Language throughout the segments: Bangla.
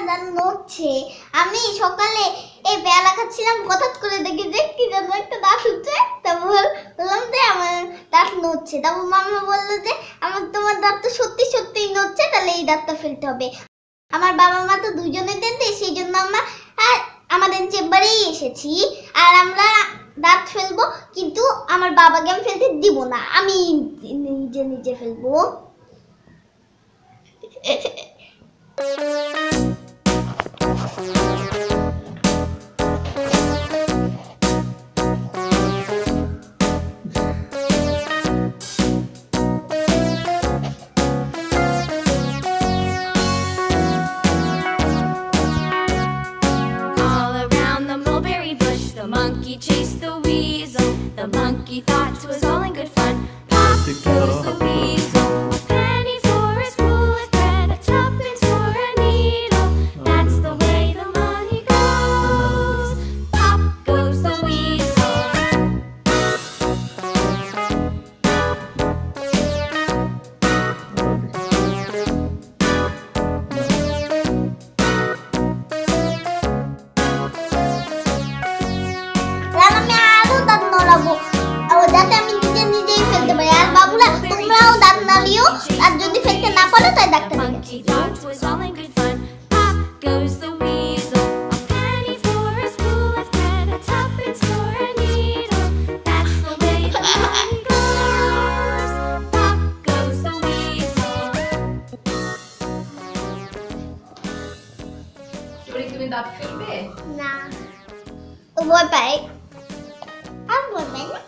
দাঁত নড়ছে। আমি সকালে এই পেয়ারা খাচ্ছিলাম, হঠাৎ করে দেখি যে কি যেন একটা দাঁত উঠছে। তারপর বললাম যে আমার দাঁত নড়ছে। তারপর মামা বললো যে তোমার দাঁত তো সত্যি সত্যিই নড়ছে, তাহলে এই দাঁতটা ফেলতে হবে। আমার বাবা মা তো দুজনে দেন, সেই জন্য আমরা আমাদের চেম্বারেই এসেছি। আর আমরা দাঁত ফেলবো, কিন্তু আমার বাবাকে আমি ফেলতে দিব না, আমি নিজে নিজে ফেলবো। Monkey chased the weasel. The monkey thought it was all in good fun. Pop goes the weasel. A penny for a spool of thread, a tuppence for a needle. That's the way the money goes. Pop goes the weasel. যাতে আমি নিজে নিজেই ফেলতে পারি। আর বাবুরা তোমরাও দাঁত নাড়িও, আর যদি ফেলতে না পারো তাই ডাক্তার তুমি দাঁত ফেলবে না, ও ভয় পায়। আর বলবে না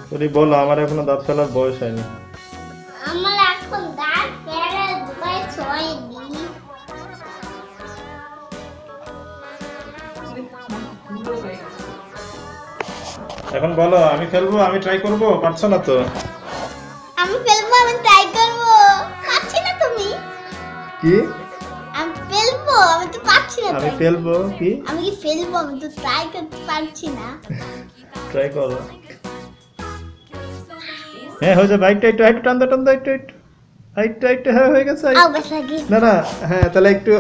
তোরই বলো, আমার এখনো দাঁত ফেলার বয়স হয়নি। আমার এখন দাঁত ফেলার বয়স হয়নি। এখন বলো, আমি ফেলবো, আমি ট্রাই করবো, পারছো না তো? আমি ফেলবো, আমি ট্রাই করবো, পারছি না তুমি? কি? আমি ফেলবো, আমি তো পারছি না। আমি ফেলবো কি? আমি কি ফেলবো, আমি তো ট্রাই করতে পারছি না। ট্রাই করো। হ্যাঁ হয়ে যাবে, একটু একটু একটু টান দাও, টান দাও, একটু একটু একটু একটু। হ্যাঁ হয়ে গেছে। না না, হ্যাঁ তাহলে একটু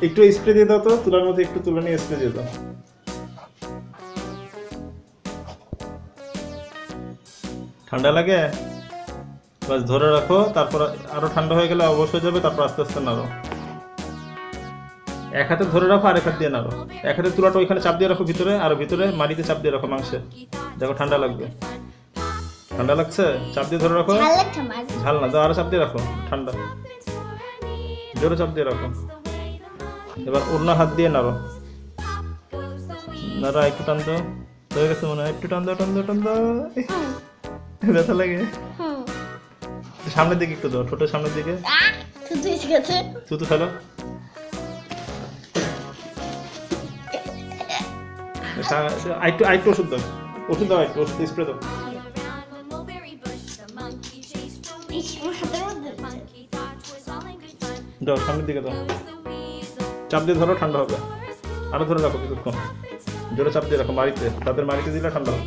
একটু স্প্রে দিয়ে দাও তো, তুলার মধ্যে একটু তুলে নিয়ে স্প্রে দিয়ে দাও। ঠান্ডা লাগে? বাস ধরে রাখো, তারপর আরো ঠান্ডা হয়ে গেলে অবশ হয়ে যাবে, তারপর আস্তে আস্তে নাড়ো। এক হাতে ধরে রাখো, আরেক হাত দিয়ে নাড়ো। এক হাতে তুলাটা ওইখানে চাপ দিয়ে রাখো ভিতরে, আর ভিতরে মাটিতে চাপ দিয়ে রাখো মাংসে। দেখো ঠান্ডা লাগবে। ঠান্ডা লাগছে? চাপ দিয়ে ধরে রাখো। ঝাল না দাও, আরো চাপ দিয়ে রাখো, ঠান্ডা। জোরে চাপ দিয়ে রাখো। এবার অন্য হাত দিয়ে নাড়ো, নাড়া, একটু টান দাও। হয়ে গেছে মনে হয়, একটু টান দাও, টান দাও, টান দাও। ব্যথা লাগে? সামনের দিকে একটু দাও, ঠোঁটের সামনের দিকে। থুতু ফেলো। একটু একটু ওষুধ দাও, ওষুধ দাও, একটু ওষুধ স্প্রে দাও। দাও, সামনের দিকে দাও। চাপ দিয়ে ধরো, ঠান্ডা হবে। আরো ধরে রাখো কিছুক্ষণ, জোরে চাপ দিয়ে রাখো মাড়িতে, তাদের মাড়িতে দিলে ঠান্ডা হবে।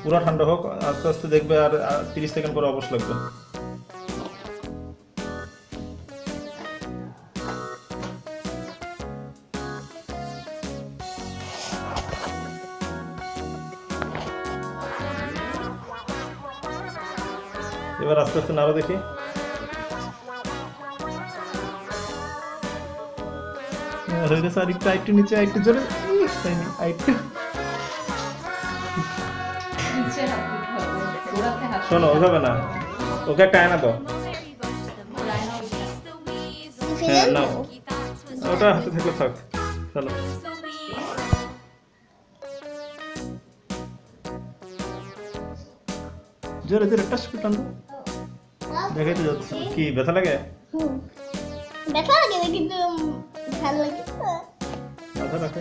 পুরো ঠান্ডা হোক, আস্তে আস্তে দেখবে, আর 30 সেকেন্ড পরে অবশ লাগবে। এবার আস্তে আস্তে নাড়ো দেখি। হয়ে গেছে, আর একটু একটু নিচে, একটু জোরে, একটু। শোনো, ওভাবে না, ওকে একটা আয়না দাও। হ্যাঁ নাও, ওটা হাতে থাকলে থাক। চলো, জোরে জোরে টাচ করে টান দাও। দেখাইতে যাচ্ছে কি ব্যথা লাগে? ব্যথা লাগে না, কিন্তু ভালো লাগে। মাথা রাখা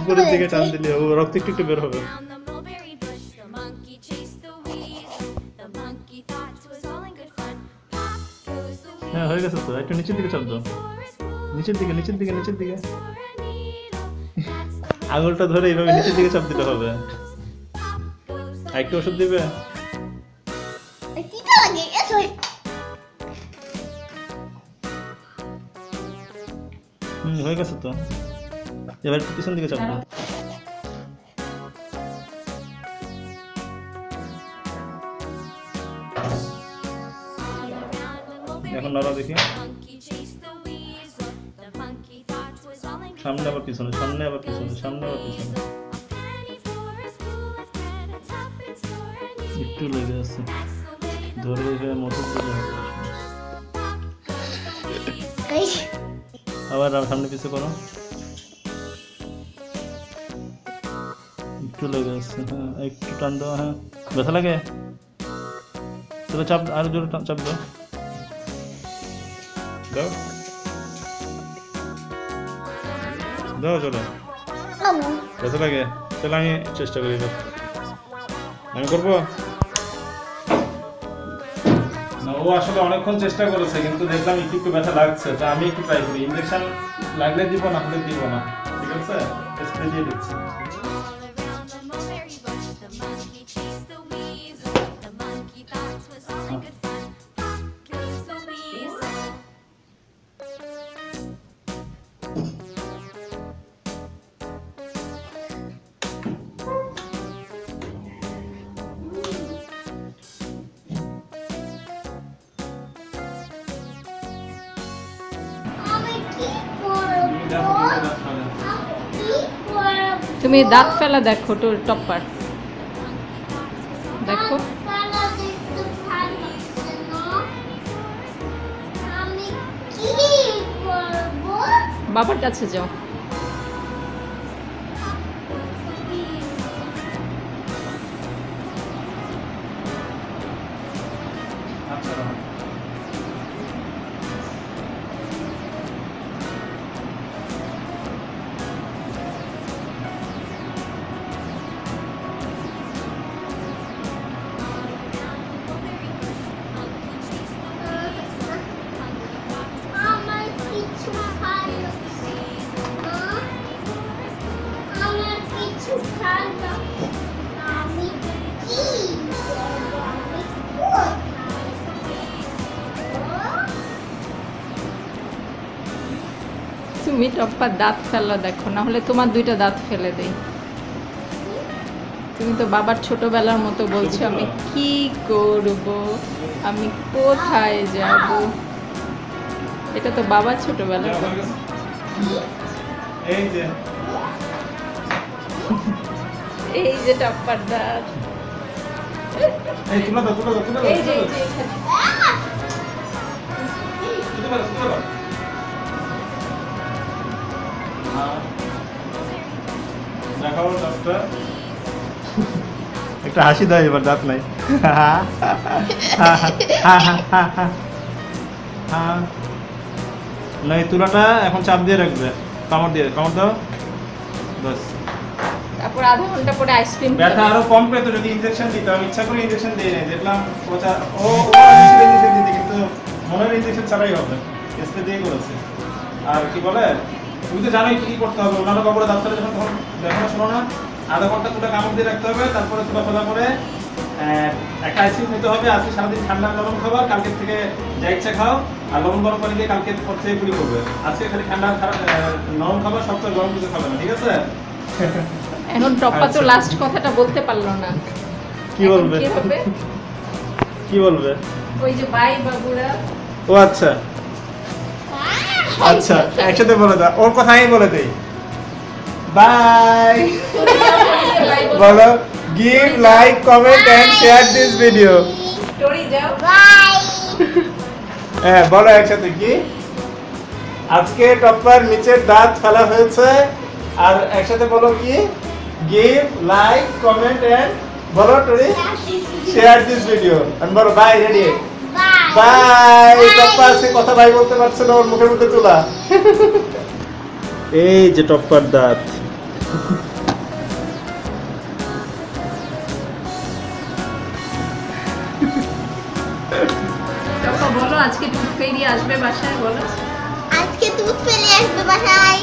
উপরের দিকে টান দিলে ও রক্ত একটু একটু বের হবে। হ্যাঁ হয়ে গেছে তো, একটু নিচের দিকে চাপ দাও, নিচের দিকে, নিচের দিকে, নিচের দিকে। আঙুলটা ধরে এইভাবে নিচের দিকে চাপ দিতে হবে। আরেকটু ওষুধ দিবে? তিতা লাগে এসো। হয়ে গেছে তো, এবার একটু পিছন দিকে চাপ দাও। এখন নড়া দেখি, সামনে আবার পিছনে, সামনে আবার পিছনে, সামনে আবার পিছনে। একটু লেগে আছে, ধরে রেখে মোটর দিলে হবে। আবার সামনে পিছনে করো, একটু লেগে আছে। হ্যাঁ একটু টান দাও। হ্যাঁ ব্যথা লাগে, তবে চাপ আরো জোরে চাপ দাও। দাও দাও জোরে, ব্যথা লাগে। তাহলে আমি চেষ্টা করি, আমি করবো না। ও আসলে অনেকক্ষণ চেষ্টা করেছে কিন্তু দেখলাম একটু একটু ব্যথা লাগছে, তা আমি একটু ট্রাই করি। ইনজেকশন লাগলে দিব, না হলে দিব না, ঠিক আছে? স্প্রে দিয়ে দিচ্ছি। তুমি দাঁত ফেলা দেখো, তোর টপ্পার দেখো। বাবার কাছে যাও। তুমি টপ্পার দাঁত ফেলা দেখো, না হলে তোমার দুইটা দাঁত ফেলে দেই। তুমি তো বাবার ছোটবেলার মতো বলছো আমি কি করব, আমি কোথায় যাব। এটা তো বাবার ছোটবেলার কথা। এই যে এই যে টপ্পার দাঁত, এই তুলো দাও, তুলো দাও, তুলো দাও, এই যে তুলো দাও, তুলো দাও। দেখাও দাঁতটা, একটা হাসি দাও। এবার দাঁত নাই, না এই তুলাটা এখন চাপ দিয়ে রাখবে, কামড় দিয়ে, কামড় দাও বাস। তারপর আধা ঘন্টা পরে আইসক্রিম ব্যথা আরো কম পেত যদি ইনজেকশন দিতাম। আমি ইচ্ছা করে ইনজেকশন দিই নাই, দেখলাম ও ইনজেকশন দিতে, কিন্তু মনে হয় ইনজেকশন ছাড়াই হবে, স্প্রে দিয়ে করেছে। আর কি বলে, তুমি তো জানোই কি করতে হবে। অন্যান্য কাপড়ে ডাক্তারে যখন তখন দেখানো শোনো না, আধা ঘন্টা তুলে কামড় দিয়ে রাখতে হবে, তারপরে তুলা ফেলা করে একটা আইসক্রিম নিতে হবে। আজকে সারাদিন ঠান্ডা গরম খাবার, কালকের থেকে যা ইচ্ছা খাও, আর গরম গরম পানি দিয়ে কালকে পর থেকে পুরি করবে। আজকে খালি ঠান্ডা নরম খাবার, সবচেয়ে গরম কিছু খাবে না, ঠিক আছে? এখন টপ্পা তো লাস্ট কথাটা বলতে পারলো না, কি বলবে? কি বলবে? ওই যে বাই বাবুরা। ও আচ্ছা আচ্ছা, একসাথে বলে দাও, ওর কথা আমি বলে দেই। বাই বলো, give like comment and share this video। Story যাও, বাই। হ্যাঁ বলো একসাথে, কি আজকে টপ্পার নিচের দাঁত ফেলা হয়েছে। আর একসাথে বলো কি, give like comment and বলো টরি share this video and বলো বাই। রেডি? বাই। টপ্পা আজকে কথা বাই বলতে পারছে না, ওর মুখের মধ্যে তুলা। এই যে টপ্পার দাঁত। টপ্পা বলো আজকে টুথ ফেরি আসবে বাসায়, বলো আজকে দুধ ফেলে আসবে বাসায়।